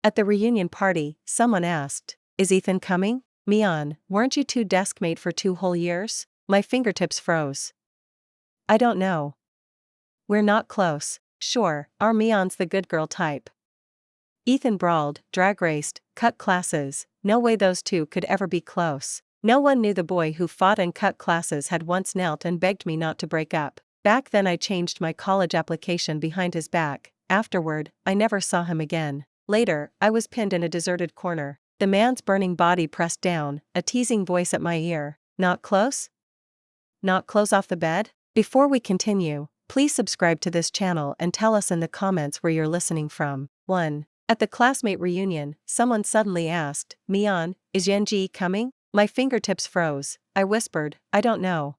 At the reunion party, someone asked, "Is Ethan coming?" Mian, weren't you two deskmate for 2 whole years? My fingertips froze. I don't know. We're not close. Sure, our Mian's the good girl type. Ethan brawled, drag raced, cut classes, no way those two could ever be close. No one knew the boy who fought and cut classes had once knelt and begged me not to break up. Back then I changed my college application behind his back. Afterward, I never saw him again. Later, I was pinned in a deserted corner. The man's burning body pressed down, a teasing voice at my ear. Not close? Not close off the bed? Before we continue, please subscribe to this channel and tell us in the comments where you're listening from. 1. At the classmate reunion, someone suddenly asked, "Mian, is Yenji coming?" My fingertips froze. I whispered, "I don't know."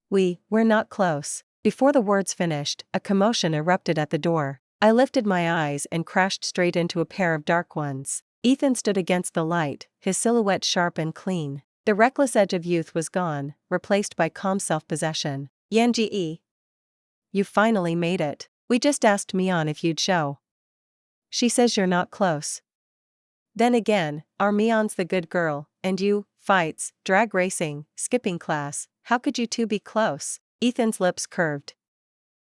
We're not close. Before the words finished, a commotion erupted at the door. I lifted my eyes and crashed straight into a pair of dark ones. Ethan stood against the light, his silhouette sharp and clean. The reckless edge of youth was gone, replaced by calm self-possession. "Yenji, you finally made it. We just asked Mian if you'd show. She says you're not close." Then again, our Mian's the good girl, and you, fights, drag racing, skipping class, how could you two be close? Ethan's lips curved.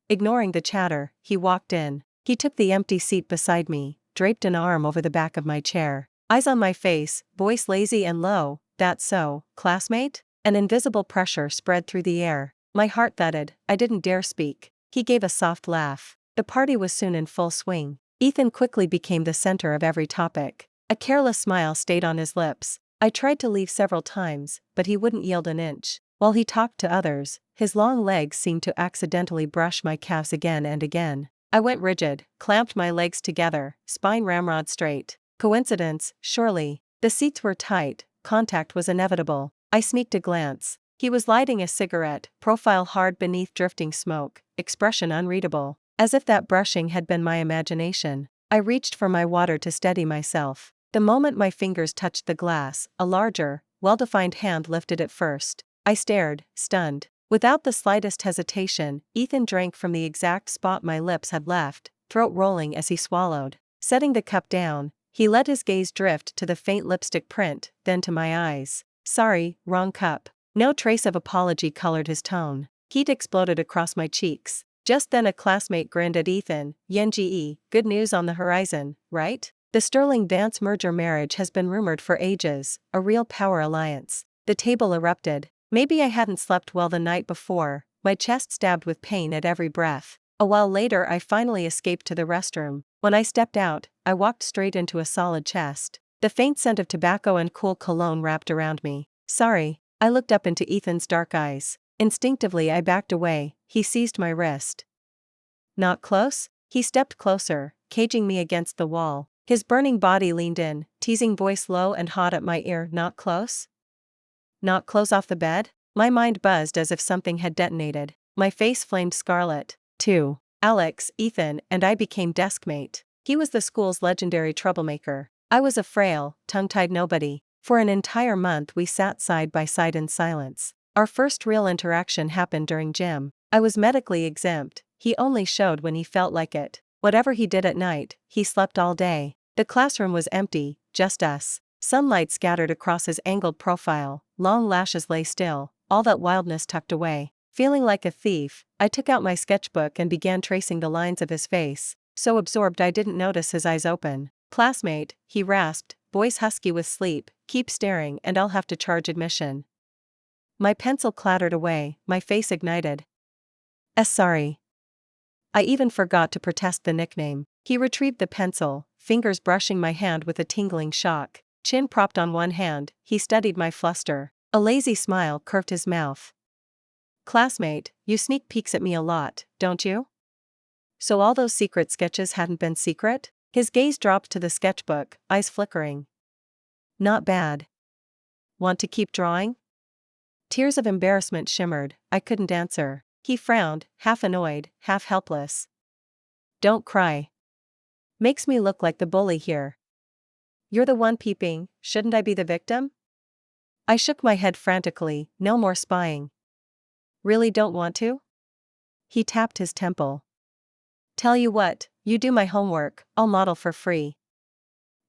Ignoring the chatter, he walked in. He took the empty seat beside me, draped an arm over the back of my chair. Eyes on my face, voice lazy and low. "That's so, classmate?" An invisible pressure spread through the air. My heart thudded. I didn't dare speak. He gave a soft laugh. The party was soon in full swing. Ethan quickly became the center of every topic. A careless smile stayed on his lips. I tried to leave several times, but he wouldn't yield an inch. While he talked to others, his long legs seemed to accidentally brush my calves again and again. I went rigid, clamped my legs together, spine ramrod straight. Coincidence, surely. The seats were tight, contact was inevitable. I sneaked a glance. He was lighting a cigarette, profile hard beneath drifting smoke, expression unreadable. As if that brushing had been my imagination. I reached for my water to steady myself. The moment my fingers touched the glass, a larger, well-defined hand lifted it first. I stared, stunned. Without the slightest hesitation, Ethan drank from the exact spot my lips had left, throat rolling as he swallowed. Setting the cup down, he let his gaze drift to the faint lipstick print, then to my eyes. "Sorry, wrong cup." No trace of apology colored his tone. Heat exploded across my cheeks. Just then a classmate grinned at Ethan. "Yenji, good news on the horizon, right? The Sterling Dance merger marriage has been rumored for ages, a real power alliance." The table erupted. Maybe I hadn't slept well the night before, my chest stabbed with pain at every breath. A while later I finally escaped to the restroom. When I stepped out, I walked straight into a solid chest. The faint scent of tobacco and cool cologne wrapped around me. "Sorry." I looked up into Ethan's dark eyes. Instinctively I backed away. He seized my wrist. "Not close?" He stepped closer, caging me against the wall. His burning body leaned in, teasing voice low and hot at my ear. "Not close? Not close off the bed?" My mind buzzed as if something had detonated. My face flamed scarlet. 2. Alex, Ethan, and I became deskmate. He was the school's legendary troublemaker. I was a frail, tongue-tied nobody. For an entire month we sat side by side in silence. Our first real interaction happened during gym. I was medically exempt. He only showed when he felt like it. Whatever he did at night, he slept all day. The classroom was empty, just us. Sunlight scattered across his angled profile, long lashes lay still, all that wildness tucked away. Feeling like a thief, I took out my sketchbook and began tracing the lines of his face, so absorbed I didn't notice his eyes open. "Classmate," he rasped, voice husky with sleep, "keep staring and I'll have to charge admission." My pencil clattered away, my face ignited. Sorry. I even forgot to protest the nickname. He retrieved the pencil, fingers brushing my hand with a tingling shock. Chin propped on one hand, he studied my fluster. A lazy smile curved his mouth. "Classmate, you sneak peeks at me a lot, don't you? So all those secret sketches hadn't been secret?" His gaze dropped to the sketchbook, eyes flickering. "Not bad. Want to keep drawing?" Tears of embarrassment shimmered. I couldn't answer. He frowned, half annoyed, half helpless. "Don't cry. Makes me look like the bully here." "You're the one peeping, shouldn't I be the victim?" I shook my head frantically. "No more spying." "Really don't want to?" He tapped his temple. "Tell you what, you do my homework, I'll model for free."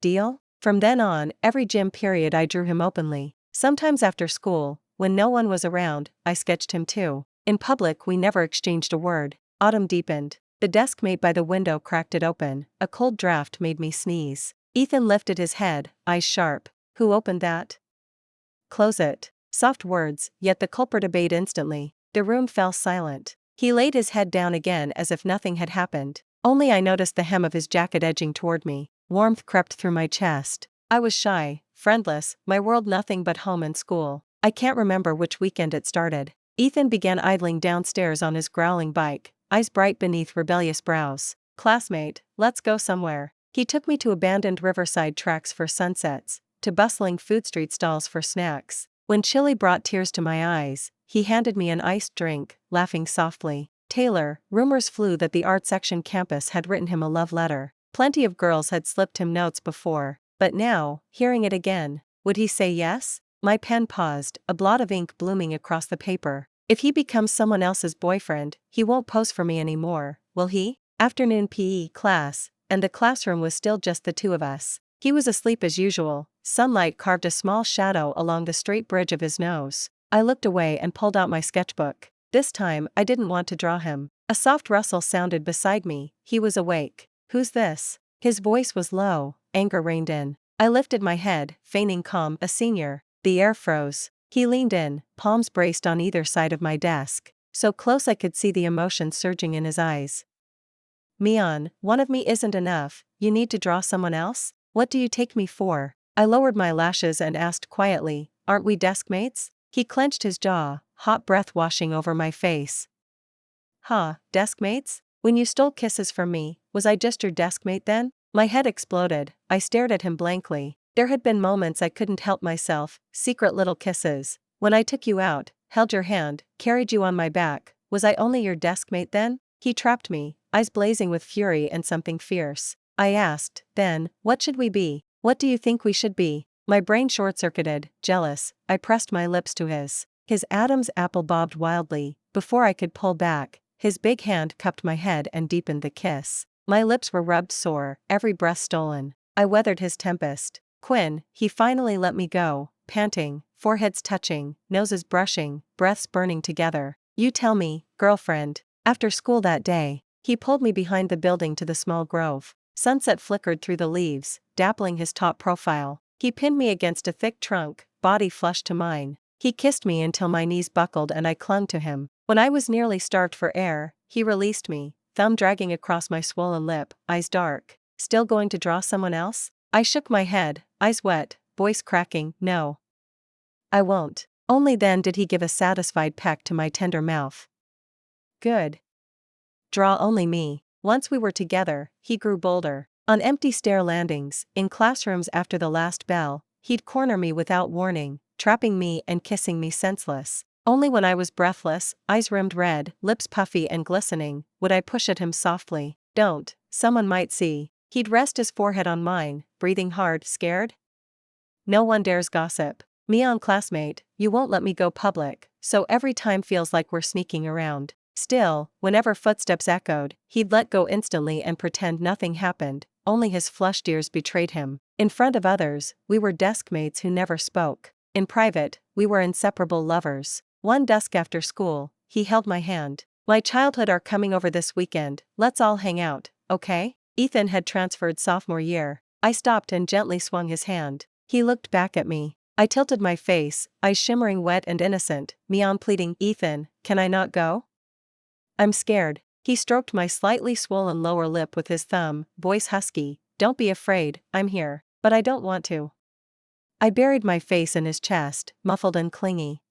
Deal? From then on, every gym period I drew him openly. Sometimes after school, when no one was around, I sketched him too. In public we never exchanged a word. Autumn deepened. The desk mate by the window cracked it open. A cold draft made me sneeze. Ethan lifted his head, eyes sharp. Who opened that? Close it. Soft words, yet the culprit obeyed instantly. The room fell silent. He laid his head down again as if nothing had happened. Only I noticed the hem of his jacket edging toward me. Warmth crept through my chest. I was shy, friendless, my world nothing but home and school. I can't remember which weekend it started. Ethan began idling downstairs on his growling bike, eyes bright beneath rebellious brows. Classmate, let's go somewhere. He took me to abandoned riverside tracks for sunsets, to bustling food street stalls for snacks. When chili brought tears to my eyes, he handed me an iced drink, laughing softly. Taylor, rumors flew that the art section campus had written him a love letter. Plenty of girls had slipped him notes before, but now, hearing it again, would he say yes? My pen paused, a blot of ink blooming across the paper. If he becomes someone else's boyfriend, he won't pose for me anymore, will he? Afternoon PE class, and the classroom was still just the two of us. He was asleep as usual. Sunlight carved a small shadow along the straight bridge of his nose. I looked away and pulled out my sketchbook. This time, I didn't want to draw him. A soft rustle sounded beside me. He was awake. Who's this? His voice was low. Anger reigned in. I lifted my head, feigning calm. A senior. The air froze. He leaned in, palms braced on either side of my desk, so close I could see the emotion surging in his eyes. Mian, one of me isn't enough. You need to draw someone else? What do you take me for? I lowered my lashes and asked quietly, aren't we desk mates? He clenched his jaw, hot breath washing over my face. Huh, desk mates? When you stole kisses from me, was I just your desk mate then? My head exploded. I stared at him blankly. There had been moments I couldn't help myself, secret little kisses. When I took you out, held your hand, carried you on my back, was I only your desk mate then? He trapped me, eyes blazing with fury and something fierce. I asked, then, what should we be? What do you think we should be? My brain short-circuited, jealous. I pressed my lips to his. His Adam's apple bobbed wildly. Before I could pull back, his big hand cupped my head and deepened the kiss. My lips were rubbed sore, every breath stolen. I weathered his tempest. Quinn, he finally let me go, panting, foreheads touching, noses brushing, breaths burning together. You tell me, girlfriend. After school that day, he pulled me behind the building to the small grove. Sunset flickered through the leaves, dappling his taut profile. He pinned me against a thick trunk, body flush to mine. He kissed me until my knees buckled and I clung to him. When I was nearly starved for air, he released me, thumb dragging across my swollen lip, eyes dark. Still going to draw someone else? I shook my head, eyes wet, voice cracking, no. I won't. Only then did he give a satisfied peck to my tender mouth. Good. Draw only me. Once we were together, he grew bolder. On empty stair landings, in classrooms after the last bell, he'd corner me without warning, trapping me and kissing me senseless. Only when I was breathless, eyes rimmed red, lips puffy and glistening, would I push at him softly. Don't, someone might see. He'd rest his forehead on mine, breathing hard, scared? No one dares gossip. Me on classmate, you won't let me go public, so every time feels like we're sneaking around. Still, whenever footsteps echoed, he'd let go instantly and pretend nothing happened, only his flushed ears betrayed him. In front of others, we were desk mates who never spoke. In private, we were inseparable lovers. One dusk after school, he held my hand. My childhood are coming over this weekend, let's all hang out, okay? Ethan had transferred sophomore year. I stopped and gently swung his hand. He looked back at me. I tilted my face, eyes shimmering wet and innocent, Mian pleading, Ethan, can I not go? I'm scared. He stroked my slightly swollen lower lip with his thumb, voice husky, don't be afraid, I'm here, but I don't want to. I buried my face in his chest, muffled and clingy.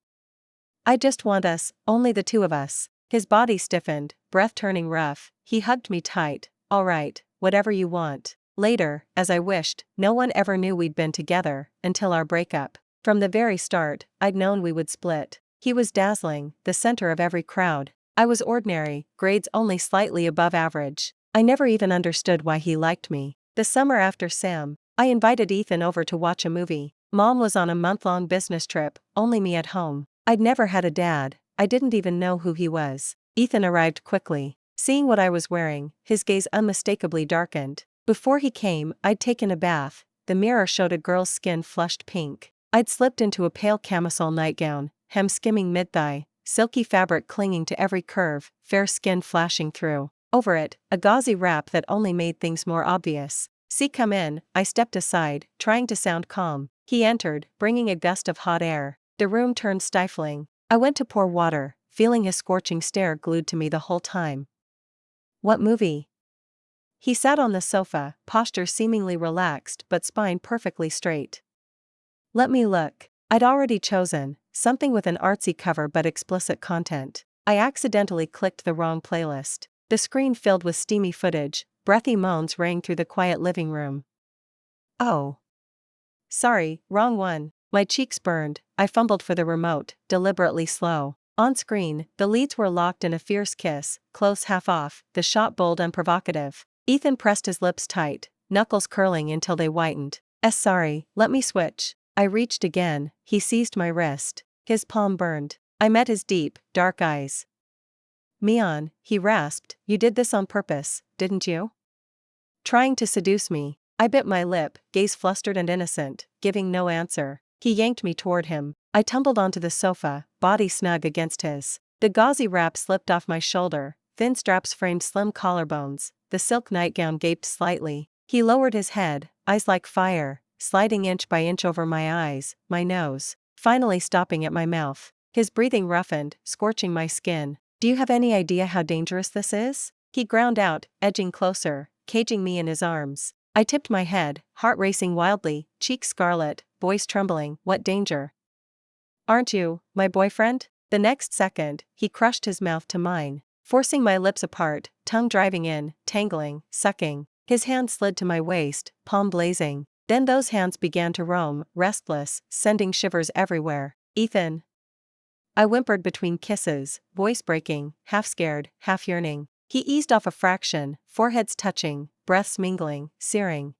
I just want us, only the two of us. His body stiffened, breath turning rough. He hugged me tight. All right, whatever you want. Later, as I wished, no one ever knew we'd been together, until our breakup. From the very start, I'd known we would split. He was dazzling, the center of every crowd. I was ordinary, grades only slightly above average. I never even understood why he liked me. The summer after Sam, I invited Ethan over to watch a movie. Mom was on a month-long business trip, only me at home. I'd never had a dad, I didn't even know who he was. Ethan arrived quickly. Seeing what I was wearing, his gaze unmistakably darkened. Before he came, I'd taken a bath, the mirror showed a girl's skin flushed pink. I'd slipped into a pale camisole nightgown, hem skimming mid-thigh, silky fabric clinging to every curve, fair skin flashing through. Over it, a gauzy wrap that only made things more obvious. "See, come in," I stepped aside, trying to sound calm. He entered, bringing a gust of hot air. The room turned stifling. I went to pour water, feeling his scorching stare glued to me the whole time. "What movie?" He sat on the sofa, posture seemingly relaxed but spine perfectly straight. "Let me look." I'd already chosen, something with an artsy cover but explicit content. I accidentally clicked the wrong playlist. The screen filled with steamy footage, breathy moans rang through the quiet living room. "Oh. Sorry, wrong one." My cheeks burned, I fumbled for the remote, deliberately slow. On screen, the leads were locked in a fierce kiss, clothes half off, the shot bold and provocative. Ethan pressed his lips tight, knuckles curling until they whitened. Sorry, let me switch." I reached again, he seized my wrist. His palm burned. I met his deep, dark eyes. "Mian," he rasped, "you did this on purpose, didn't you? Trying to seduce me." I bit my lip, gaze flustered and innocent, giving no answer. He yanked me toward him. I tumbled onto the sofa, body snug against his. The gauzy wrap slipped off my shoulder, thin straps framed slim collarbones, the silk nightgown gaped slightly. He lowered his head, eyes like fire, sliding inch by inch over my eyes, my nose, finally stopping at my mouth. His breathing roughened, scorching my skin. "Do you have any idea how dangerous this is?" He ground out, edging closer, caging me in his arms. I tipped my head, heart racing wildly, cheeks scarlet, voice trembling. "What danger?" "Aren't you my boyfriend?" The next second, he crushed his mouth to mine, forcing my lips apart, tongue driving in, tangling, sucking. His hand slid to my waist, palm blazing. Then those hands began to roam, restless, sending shivers everywhere. "Ethan." I whimpered between kisses, voice breaking, half scared, half yearning. He eased off a fraction, foreheads touching, breaths mingling, searing.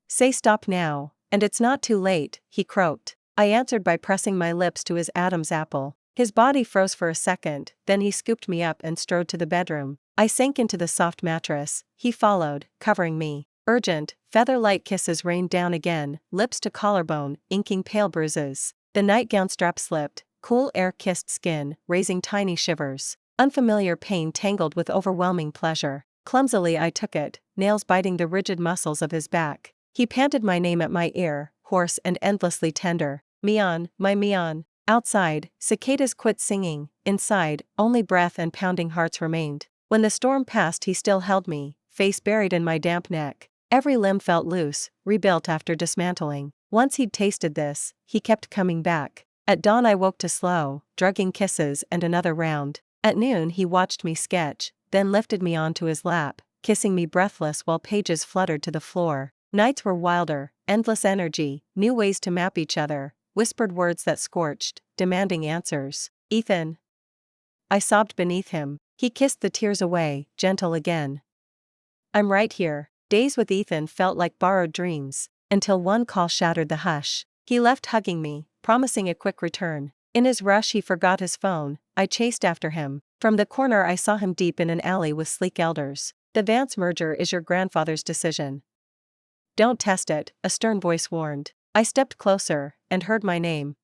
"Say stop now, and it's not too late," he croaked. I answered by pressing my lips to his Adam's apple. His body froze for a second, then he scooped me up and strode to the bedroom. I sank into the soft mattress, he followed, covering me. Urgent, feather-light kisses rained down again, lips to collarbone, inking pale bruises. The nightgown strap slipped, cool air kissed skin, raising tiny shivers. Unfamiliar pain tangled with overwhelming pleasure. Clumsily I took it, nails biting the rigid muscles of his back. He panted my name at my ear, hoarse and endlessly tender. "Mian, my Mian." Outside, cicadas quit singing. Inside, only breath and pounding hearts remained. When the storm passed he still held me, face buried in my damp neck. Every limb felt loose, rebuilt after dismantling. Once he'd tasted this, he kept coming back. At dawn I woke to slow, drugging kisses and another round. At noon he watched me sketch, then lifted me onto his lap, kissing me breathless while pages fluttered to the floor. Nights were wilder, endless energy, new ways to map each other, whispered words that scorched, demanding answers. "Ethan." I sobbed beneath him. He kissed the tears away, gentle again. "I'm right here." Days with Ethan felt like borrowed dreams, until one call shattered the hush. He left hugging me, promising a quick return. In his rush he forgot his phone. I chased after him. From the corner I saw him deep in an alley with sleek elders. "The Vance merger is your grandfather's decision. Don't test it," a stern voice warned. I stepped closer, and heard my name.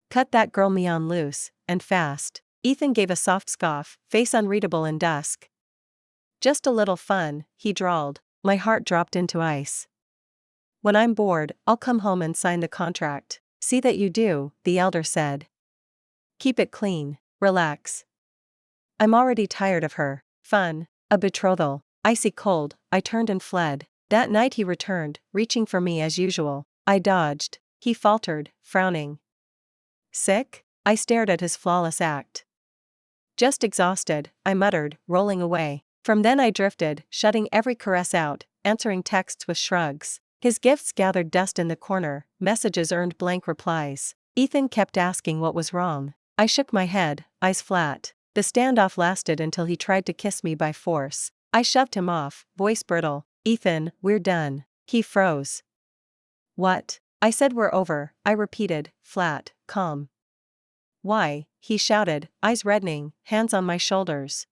"Cut that girl Mian loose, and fast." Ethan gave a soft scoff, face unreadable in dusk. "Just a little fun," he drawled. My heart dropped into ice. "When I'm bored, I'll come home and sign the contract." "See that you do," the elder said. "Keep it clean. Relax. I'm already tired of her." Fun. A betrothal. Icy cold, I turned and fled. That night he returned, reaching for me as usual. I dodged. He faltered, frowning. "Sick?" I stared at his flawless act. "Just exhausted," I muttered, rolling away. From then I drifted, shutting every caress out, answering texts with shrugs. His gifts gathered dust in the corner, messages earned blank replies. Ethan kept asking what was wrong. I shook my head, eyes flat. The standoff lasted until he tried to kiss me by force. I shoved him off, voice brittle. "Ethan, we're done." He froze. "What?" I said. "We're over," I repeated, flat, calm. "Why?" he shouted, eyes reddening, hands on my shoulders.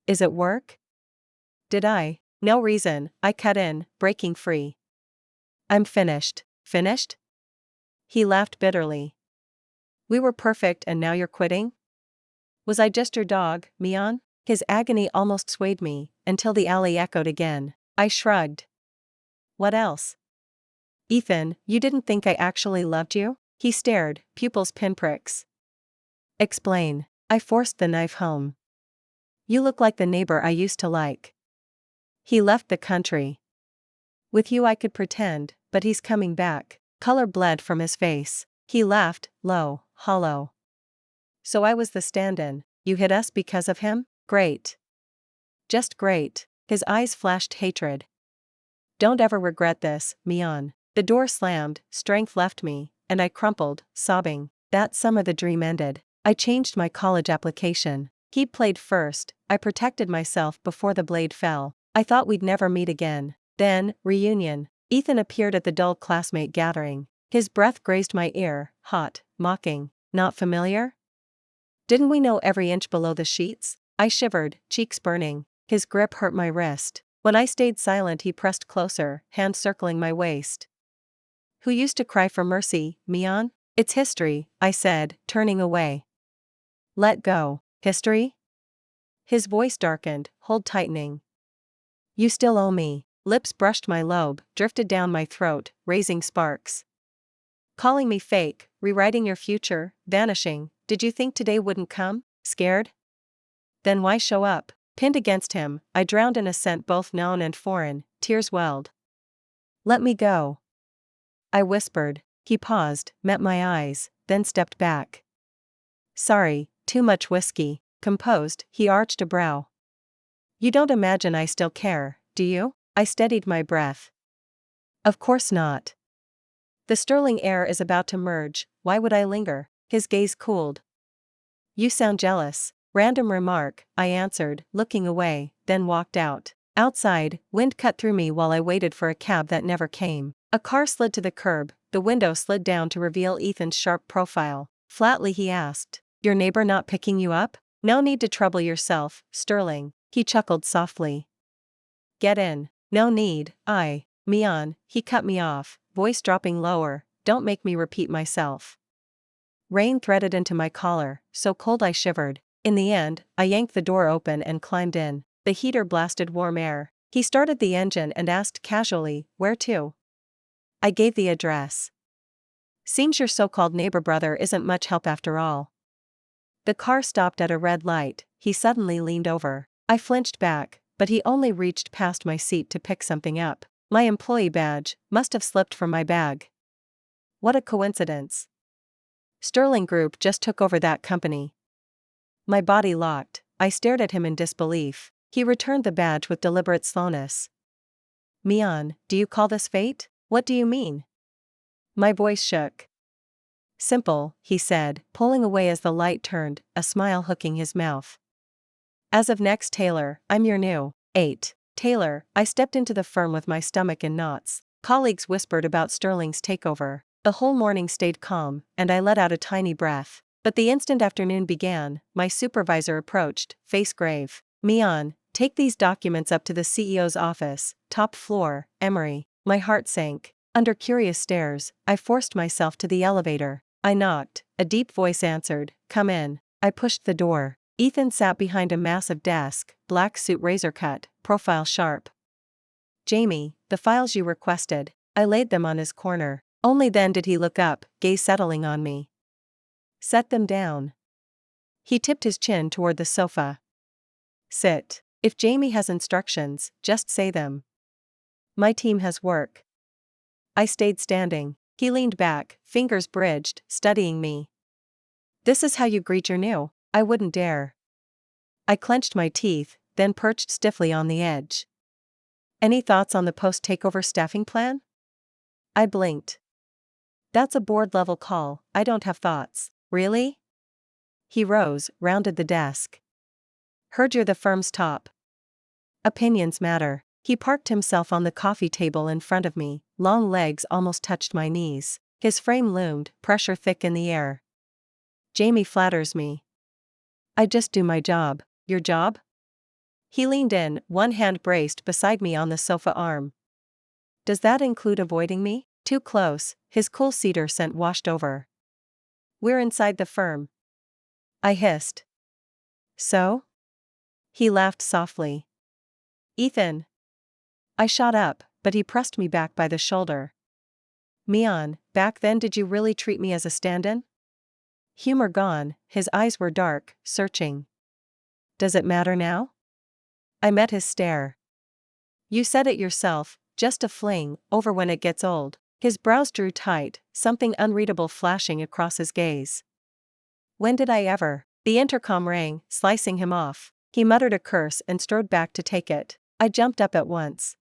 "Is it work?" "Did I?" "No reason," I cut in, breaking free. I'm finished. Finished? He laughed bitterly. We were perfect and now you're quitting? Was I just your dog, Mian? His agony almost swayed me, until the alley echoed again. I shrugged. What else? Ethan, you didn't think I actually loved you? He stared, pupils pinpricks. Explain. I forced the knife home. You look like the neighbor I used to like. He left the country. With you I could pretend, but he's coming back. Color bled from his face. He laughed, low, hollow. So I was the stand-in. You hit us because of him? Great. Just great. His eyes flashed hatred. Don't ever regret this, Mian. The door slammed, strength left me, and I crumpled, sobbing. That summer the dream ended. I changed my college application. He played first. I protected myself before the blade fell. I thought we'd never meet again. Then, reunion. Ethan appeared at the dull classmate gathering. His breath grazed my ear, hot, mocking. Not familiar? Didn't we know every inch below the sheets? I shivered, cheeks burning. His grip hurt my wrist. When I stayed silent he pressed closer, hand circling my waist. Who used to cry for mercy, Mian? It's history, I said, turning away. Let go. History? His voice darkened, hold tightening. You still owe me. Lips brushed my lobe, drifted down my throat, raising sparks. Calling me fake, rewriting your future, vanishing. Did you think today wouldn't come? Scared? Then why show up? Pinned against him, I drowned in a scent both known and foreign, tears welled. Let me go. I whispered. He paused, met my eyes, then stepped back. Sorry, too much whiskey. Composed, he arched a brow. You don't imagine I still care, do you? I steadied my breath. Of course not. The sterling air is about to merge, why would I linger? His gaze cooled. You sound jealous. Random remark, I answered, looking away, then walked out. Outside, wind cut through me while I waited for a cab that never came. A car slid to the curb, the window slid down to reveal Ethan's sharp profile. Flatly he asked, your neighbor not picking you up? No need to trouble yourself, Sterling. He chuckled softly. Get in. No need, Mian, he cut me off, voice dropping lower, don't make me repeat myself. Rain threaded into my collar, so cold I shivered. In the end, I yanked the door open and climbed in. The heater blasted warm air. He started the engine and asked casually, where to? I gave the address. Seems your so-called neighbor brother isn't much help after all. The car stopped at a red light. He suddenly leaned over. I flinched back, but he only reached past my seat to pick something up. My employee badge must have slipped from my bag. What a coincidence. Sterling Group just took over that company. My body locked. I stared at him in disbelief. He returned the badge with deliberate slowness. Mian, do you call this fate? What do you mean? My voice shook. Simple, he said, pulling away as the light turned, a smile hooking his mouth. As of next Taylor, I'm your new 8. Taylor. I stepped into the firm with my stomach in knots. Colleagues whispered about Sterling's takeover. The whole morning stayed calm, and I let out a tiny breath. But the instant afternoon began, my supervisor approached, face grave. Mian, take these documents up to the CEO's office, top floor, Emory. My heart sank. Under curious stares, I forced myself to the elevator. I knocked. A deep voice answered, come in. I pushed the door. Ethan sat behind a massive desk, black suit razor cut, profile sharp. Jamie, the files you requested. I laid them on his corner. Only then did he look up, gaze settling on me. Set them down. He tipped his chin toward the sofa. Sit. If Jamie has instructions, just say them. My team has work. I stayed standing. He leaned back, fingers bridged, studying me. This is how you greet your new. I wouldn't dare. I clenched my teeth, then perched stiffly on the edge. Any thoughts on the post-takeover staffing plan? I blinked. That's a board-level call, I don't have thoughts. Really? He rose, rounded the desk. Heard you're the firm's top. Opinions matter. He parked himself on the coffee table in front of me, long legs almost touched my knees. His frame loomed, pressure thick in the air. Jamie flatters me. I just do my job. Your job? He leaned in, one hand braced beside me on the sofa arm. Does that include avoiding me? Too close, his cool cedar scent washed over. We're inside the firm. I hissed. So? He laughed softly. Ethan. I shot up, but he pressed me back by the shoulder. Mian, back then did you really treat me as a stand-in? Humor gone, his eyes were dark, searching. Does it matter now? I met his stare. You said it yourself, just a fling, over when it gets old. His brows drew tight, something unreadable flashing across his gaze. When did I ever? The intercom rang, slicing him off. He muttered a curse and strode back to take it. I jumped up at once.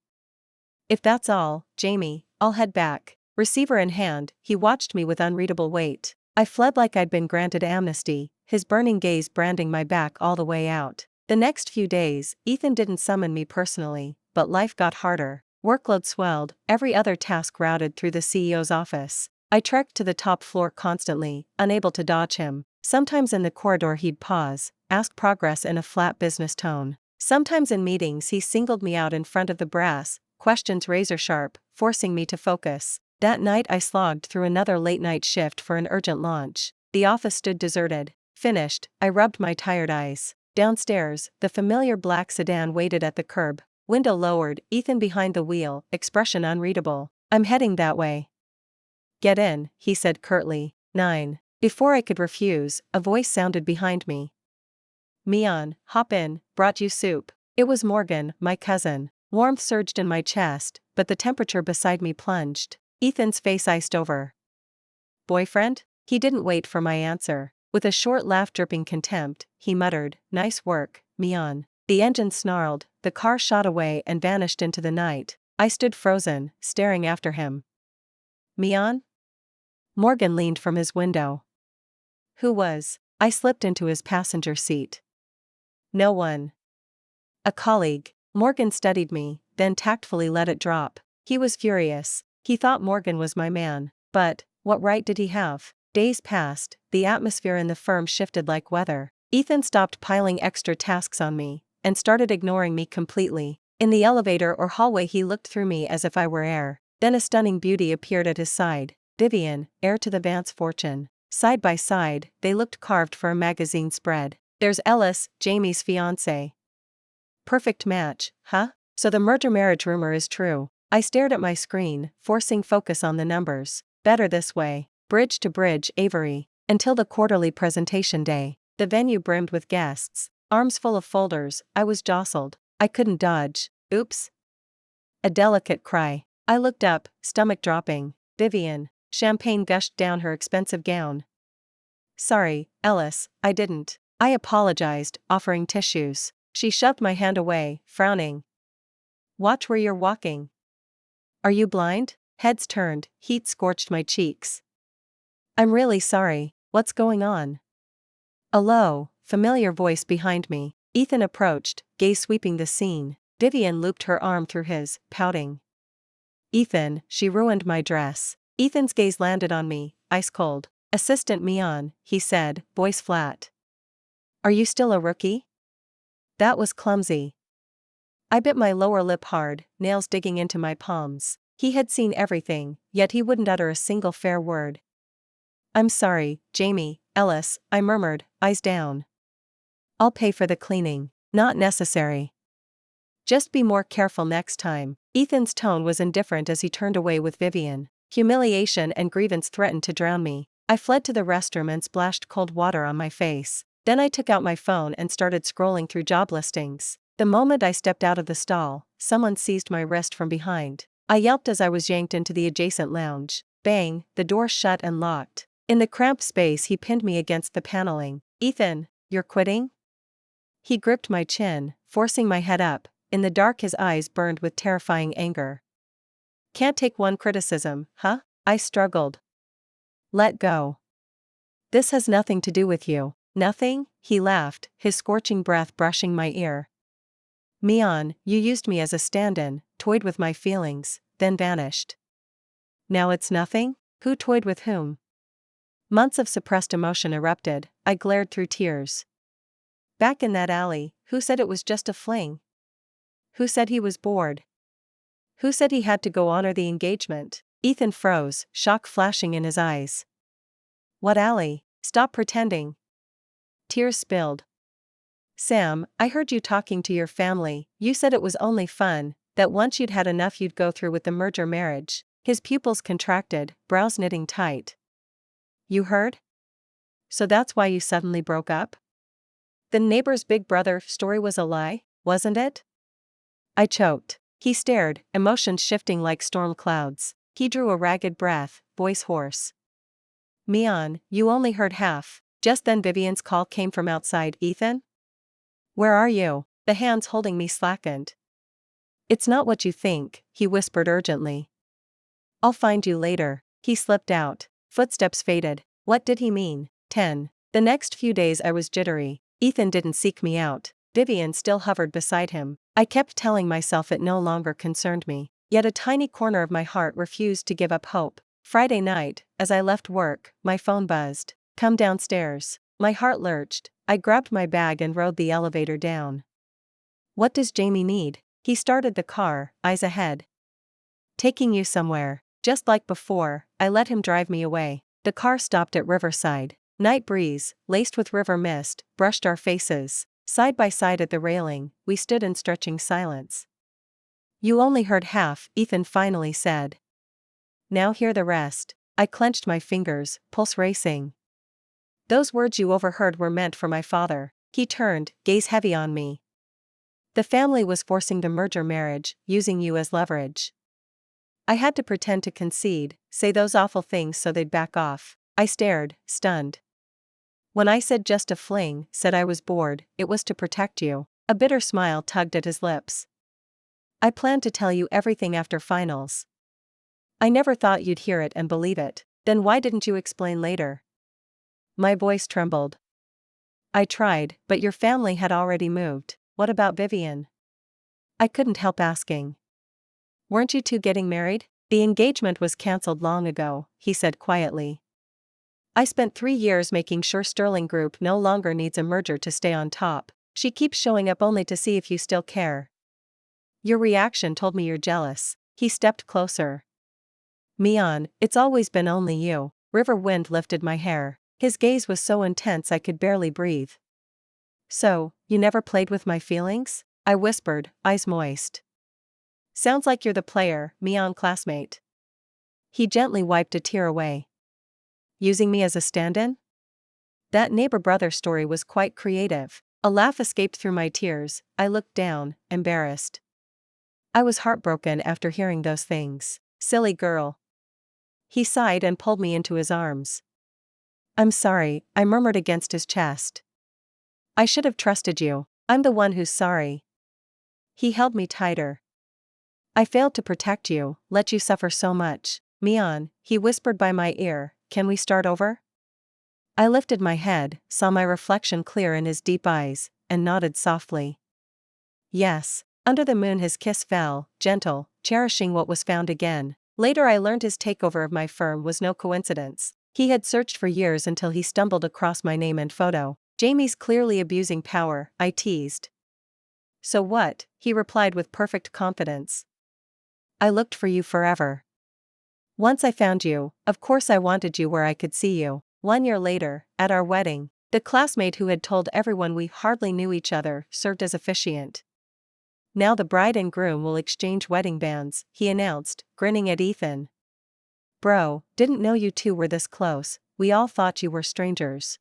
If that's all, Jamie, I'll head back. Receiver in hand, he watched me with unreadable weight. I fled like I'd been granted amnesty, his burning gaze branding my back all the way out. The next few days, Ethan didn't summon me personally, but life got harder. Workload swelled, every other task routed through the CEO's office. I trekked to the top floor constantly, unable to dodge him. Sometimes in the corridor he'd pause, ask progress in a flat business tone. Sometimes in meetings he singled me out in front of the brass, questions razor sharp, forcing me to focus. That night I slogged through another late-night shift for an urgent launch. The office stood deserted. Finished, I rubbed my tired eyes. Downstairs, the familiar black sedan waited at the curb. Window lowered, Ethan behind the wheel, expression unreadable. I'm heading that way. Get in, he said curtly. 9. Before I could refuse, a voice sounded behind me. Mian, hop in, brought you soup. It was Morgan, my cousin. Warmth surged in my chest, but the temperature beside me plunged. Ethan's face iced over. Boyfriend? He didn't wait for my answer. With a short laugh dripping contempt, he muttered, nice work, Mian. The engine snarled, the car shot away and vanished into the night. I stood frozen, staring after him. Mian? Morgan leaned from his window. Who was? I slipped into his passenger seat. No one. A colleague. Morgan studied me, then tactfully let it drop. He was furious. He thought Morgan was my man. But, what right did he have? Days passed, the atmosphere in the firm shifted like weather. Ethan stopped piling extra tasks on me, and started ignoring me completely. In the elevator or hallway he looked through me as if I were air. Then a stunning beauty appeared at his side. Vivian, heir to the Vance fortune. Side by side, they looked carved for a magazine spread. There's Ellis, Jamie's fiancé. Perfect match, huh? So the merger-marriage rumor is true. I stared at my screen, forcing focus on the numbers. Better this way. Bridge to bridge, Avery. Until the quarterly presentation day. The venue brimmed with guests. Arms full of folders, I was jostled. I couldn't dodge. Oops. A delicate cry. I looked up, stomach dropping. Vivian. Champagne gushed down her expensive gown. Sorry, Ellis, I didn't. I apologized, offering tissues. She shoved my hand away, frowning. Watch where you're walking. Are you blind? Heads turned, heat scorched my cheeks. I'm really sorry, what's going on? A low, familiar voice behind me. Ethan approached, gaze sweeping the scene. Vivian looped her arm through his, pouting. Ethan, she ruined my dress. Ethan's gaze landed on me, ice cold. Assistant Mian, he said, voice flat. Are you still a rookie? That was clumsy. I bit my lower lip hard, nails digging into my palms. He had seen everything, yet he wouldn't utter a single fair word. I'm sorry, Jamie, Ellis, I murmured, eyes down. I'll pay for the cleaning. Not necessary. Just be more careful next time. Ethan's tone was indifferent as he turned away with Vivian. Humiliation and grievance threatened to drown me. I fled to the restroom and splashed cold water on my face. Then I took out my phone and started scrolling through job listings. The moment I stepped out of the stall, someone seized my wrist from behind. I yelped as I was yanked into the adjacent lounge. Bang, the door shut and locked. In the cramped space he pinned me against the paneling. Ethan, you're quitting? He gripped my chin, forcing my head up. In the dark his eyes burned with terrifying anger. Can't take one criticism, huh? I struggled. Let go. This has nothing to do with you. Nothing? He laughed, his scorching breath brushing my ear. Mian, you used me as a stand-in, toyed with my feelings, then vanished. Now it's nothing? Who toyed with whom? Months of suppressed emotion erupted. I glared through tears. Back in that alley, who said it was just a fling? Who said he was bored? Who said he had to go honor the engagement? Ethan froze, shock flashing in his eyes. What, Allie? Stop pretending. Tears spilled. Sam, I heard you talking to your family. You said it was only fun, that once you'd had enough you'd go through with the merger marriage. His pupils contracted, brows knitting tight. You heard? So that's why you suddenly broke up? The neighbor's big brother story was a lie, wasn't it? I choked. He stared, emotions shifting like storm clouds. He drew a ragged breath, voice hoarse. Mian, you only heard half. Just then Vivian's call came from outside. Ethan? Where are you? The hands holding me slackened. It's not what you think, he whispered urgently. I'll find you later. He slipped out. Footsteps faded. What did he mean? 10. The next few days I was jittery. Ethan didn't seek me out. Vivian still hovered beside him. I kept telling myself it no longer concerned me. Yet a tiny corner of my heart refused to give up hope. Friday night, as I left work, my phone buzzed. Come downstairs. My heart lurched. I grabbed my bag and rode the elevator down. What does Jamie need? He started the car, eyes ahead. Taking you somewhere. Just like before, I let him drive me away. The car stopped at Riverside. Night breeze, laced with river mist, brushed our faces. Side by side at the railing, we stood in stretching silence. You only heard half, Ethan finally said. Now hear the rest. I clenched my fingers, pulse racing. Those words you overheard were meant for my father. He turned, gaze heavy on me. The family was forcing the merger marriage, using you as leverage. I had to pretend to concede, say those awful things so they'd back off. I stared, stunned. When I said just a fling, said I was bored, it was to protect you. A bitter smile tugged at his lips. I planned to tell you everything after finals. I never thought you'd hear it and believe it. Then why didn't you explain later? My voice trembled. I tried, but your family had already moved. What about Vivian? I couldn't help asking. Weren't you two getting married? The engagement was cancelled long ago, he said quietly. I spent 3 years making sure Sterling Group no longer needs a merger to stay on top. She keeps showing up only to see if you still care. Your reaction told me you're jealous. He stepped closer. Mian, it's always been only you. River wind lifted my hair. His gaze was so intense I could barely breathe. So, you never played with my feelings? I whispered, eyes moist. Sounds like you're the player, Mian classmate. He gently wiped a tear away. Using me as a stand-in? That neighbor-brother story was quite creative. A laugh escaped through my tears. I looked down, embarrassed. I was heartbroken after hearing those things. Silly girl. He sighed and pulled me into his arms. I'm sorry, I murmured against his chest. I should have trusted you. I'm the one who's sorry. He held me tighter. I failed to protect you, let you suffer so much. Mian, he whispered by my ear, can we start over? I lifted my head, saw my reflection clear in his deep eyes, and nodded softly. Yes. Under the moon his kiss fell, gentle, cherishing what was found again. Later I learned his takeover of my firm was no coincidence. He had searched for years until he stumbled across my name and photo. Jamie's clearly abusing power, I teased. So what? He replied with perfect confidence. I looked for you forever. Once I found you, of course I wanted you where I could see you. 1 year later, at our wedding, the classmate who had told everyone we hardly knew each other served as officiant. Now the bride and groom will exchange wedding bands, he announced, grinning at Ethan. Bro, didn't know you two were this close, we all thought you were strangers.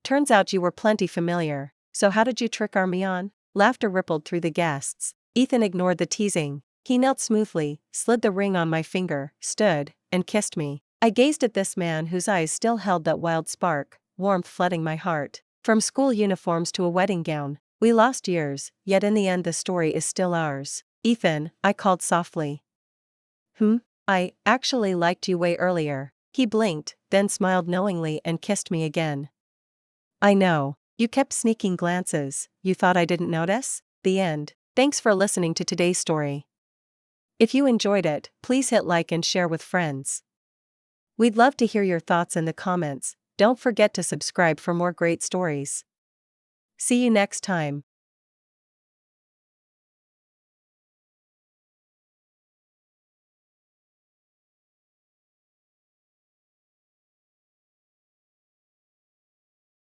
Turns out you were plenty familiar, so how did you trick our Mian? Laughter rippled through the guests. Ethan ignored the teasing. He knelt smoothly, slid the ring on my finger, stood, and kissed me. I gazed at this man whose eyes still held that wild spark, warmth flooding my heart. From school uniforms to a wedding gown, we lost years, yet in the end the story is still ours. Ethan, I called softly. I actually liked you way earlier. He blinked, then smiled knowingly and kissed me again. I know. You kept sneaking glances, you thought I didn't notice? The end. Thanks for listening to today's story. If you enjoyed it, please hit like and share with friends. We'd love to hear your thoughts in the comments. Don't forget to subscribe for more great stories. See you next time.